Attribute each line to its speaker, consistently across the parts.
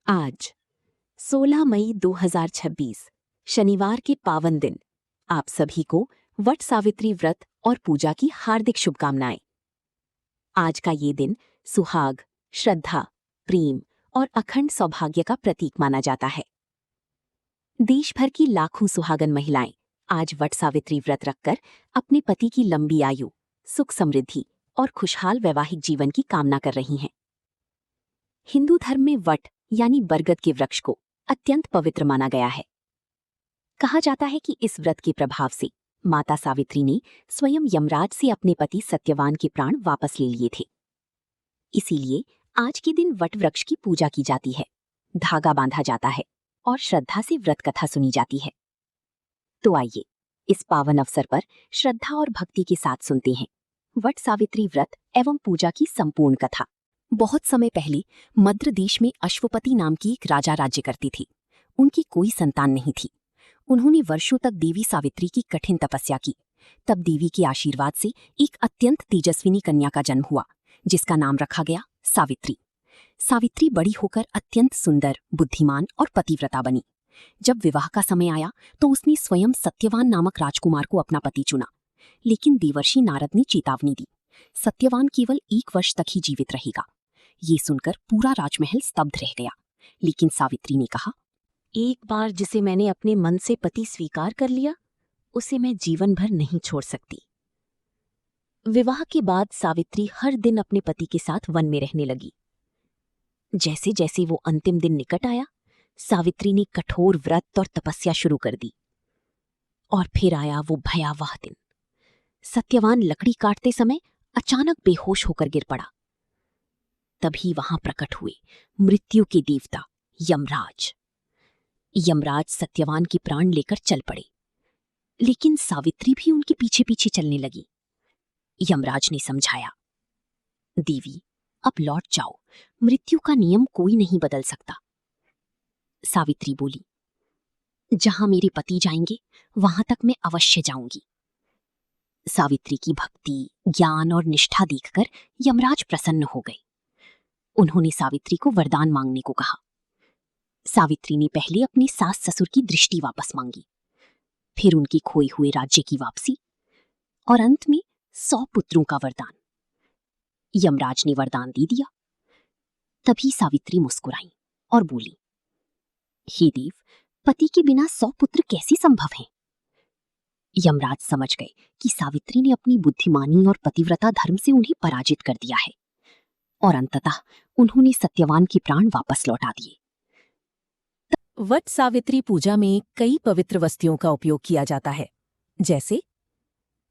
Speaker 1: आज 16 मई 2026 शनिवार के पावन दिन आप सभी को वट सावित्री व्रत और पूजा की हार्दिक शुभकामनाएं। आज का ये दिन सुहाग, श्रद्धा, प्रेम और अखंड सौभाग्य का प्रतीक माना जाता है। देश भर की लाखों सुहागन महिलाएं आज वट सावित्री व्रत रखकर अपने पति की लंबी आयु, सुख समृद्धि और खुशहाल वैवाहिक जीवन की कामना कर रही हैं। हिंदू धर्म में वट यानी बरगद के वृक्ष को अत्यंत पवित्र माना गया है। कहा जाता है कि इस व्रत के प्रभाव से माता सावित्री ने स्वयं यमराज से अपने पति सत्यवान के प्राण वापस ले लिए थे। इसीलिए आज के दिन वट वृक्ष की पूजा की जाती है, धागा बांधा जाता है और श्रद्धा से व्रत कथा सुनी जाती है। तो आइए इस पावन अवसर पर श्रद्धा और भक्ति के साथ सुनते हैं वट सावित्री व्रत एवं पूजा की संपूर्ण कथा। बहुत समय पहले मद्र देश में अश्वपति नाम की एक राजा राज्य करती थी। उनकी कोई संतान नहीं थी। उन्होंने वर्षों तक देवी सावित्री की कठिन तपस्या की। तब देवी के आशीर्वाद से एक अत्यंत तेजस्विनी कन्या का जन्म हुआ, जिसका नाम रखा गया सावित्री। सावित्री बड़ी होकर अत्यंत सुंदर, बुद्धिमान और पतिव्रता बनी। जब विवाह का समय आया तो उसने स्वयं सत्यवान नामक राजकुमार को अपना पति चुना। लेकिन देवर्षि नारद ने चेतावनी दी, सत्यवान केवल 1 वर्ष तक ही जीवित रहेगा। ये सुनकर पूरा राजमहल स्तब्ध रह गया। लेकिन सावित्री ने कहा, एक बार जिसे मैंने अपने मन से पति स्वीकार कर लिया, उसे मैं जीवन भर नहीं छोड़ सकती। विवाह के बाद सावित्री हर दिन अपने पति के साथ वन में रहने लगी। जैसे जैसे वो अंतिम दिन निकट आया, सावित्री ने कठोर व्रत और तपस्या शुरू कर दी। और फिर आया वो भयावह दिन। सत्यवान लकड़ी काटते समय अचानक बेहोश होकर गिर पड़ा। तभी वहां प्रकट हुए मृत्यु के देवता यमराज। यमराज सत्यवान के प्राण लेकर चल पड़े, लेकिन सावित्री भी उनके पीछे पीछे चलने लगी। यमराज ने समझाया, देवी अब लौट जाओ, मृत्यु का नियम कोई नहीं बदल सकता। सावित्री बोली, जहां मेरे पति जाएंगे वहां तक मैं अवश्य जाऊंगी। सावित्री की भक्ति, ज्ञान और निष्ठा देखकर यमराज प्रसन्न हो गए। उन्होंने सावित्री को वरदान मांगने को कहा। सावित्री ने पहले अपने सास ससुर की दृष्टि वापस मांगी, फिर उनके खोए हुए राज्य की वापसी और अंत में 100 पुत्रों का वरदान। यमराज ने वरदान दे दिया। तभी सावित्री मुस्कुराई और बोली, हे देव, पति के बिना 100 पुत्र कैसे संभव हैं? यमराज समझ गए कि सावित्री ने अपनी बुद्धिमानी और पतिव्रता धर्म से उन्हें पराजित कर दिया है और अंततः उन्होंने सत्यवान के प्राण वापस लौटा दिए।
Speaker 2: वट सावित्री पूजा में कई पवित्र वस्तुओं का उपयोग किया जाता है, जैसे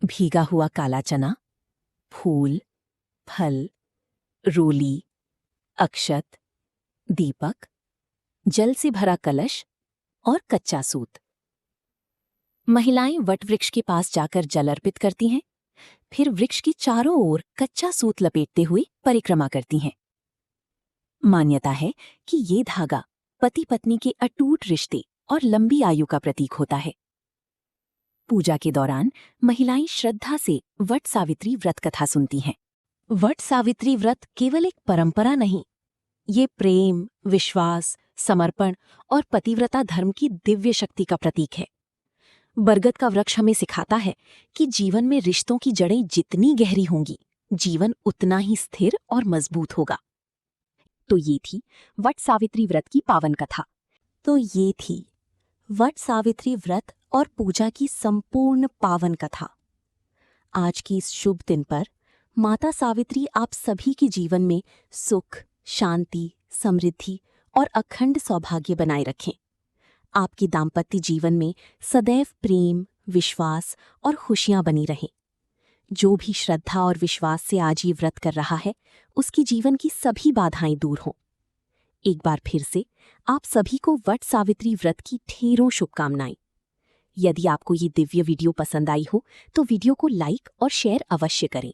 Speaker 2: भीगा हुआ काला चना, फूल, फल, रोली, अक्षत, दीपक, जल से भरा कलश और कच्चा सूत। महिलाएं वट वृक्ष के पास जाकर जल अर्पित करती हैं, फिर वृक्ष के चारों ओर कच्चा सूत लपेटते हुए परिक्रमा करती हैं। मान्यता है कि ये धागा पति पत्नी के अटूट रिश्ते और लंबी आयु का प्रतीक होता है। पूजा के दौरान महिलाएं श्रद्धा से वट सावित्री व्रत कथा सुनती हैं। वट सावित्री व्रत केवल एक परंपरा नहीं, ये प्रेम, विश्वास, समर्पण और पतिव्रता धर्म की दिव्य शक्ति का प्रतीक है। बरगद का वृक्ष हमें सिखाता है कि जीवन में रिश्तों की जड़ें जितनी गहरी होंगी, जीवन उतना ही स्थिर और मजबूत होगा। तो ये थी वट सावित्री व्रत की पावन कथा। तो ये थी वट सावित्री व्रत और पूजा की संपूर्ण पावन कथा। आज की इस शुभ दिन पर माता सावित्री आप सभी के जीवन में सुख, शांति, समृद्धि और अखंड सौभाग्य बनाए रखें। आपके दाम्पत्य जीवन में सदैव प्रेम, विश्वास और खुशियां बनी रहें। जो भी श्रद्धा और विश्वास से आज ये व्रत कर रहा है, उसकी जीवन की सभी बाधाएं दूर हों। एक बार फिर से आप सभी को वट सावित्री व्रत की ढेरों शुभकामनाएं। यदि आपको ये दिव्य वीडियो पसंद आई हो तो वीडियो को लाइक और शेयर अवश्य करें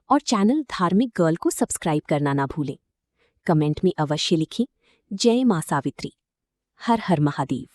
Speaker 2: और चैनल धार्मिक गर्ल को सब्सक्राइब करना ना भूलें। कमेंट में अवश्य लिखें, जय मां सावित्री। हर हर महादेव।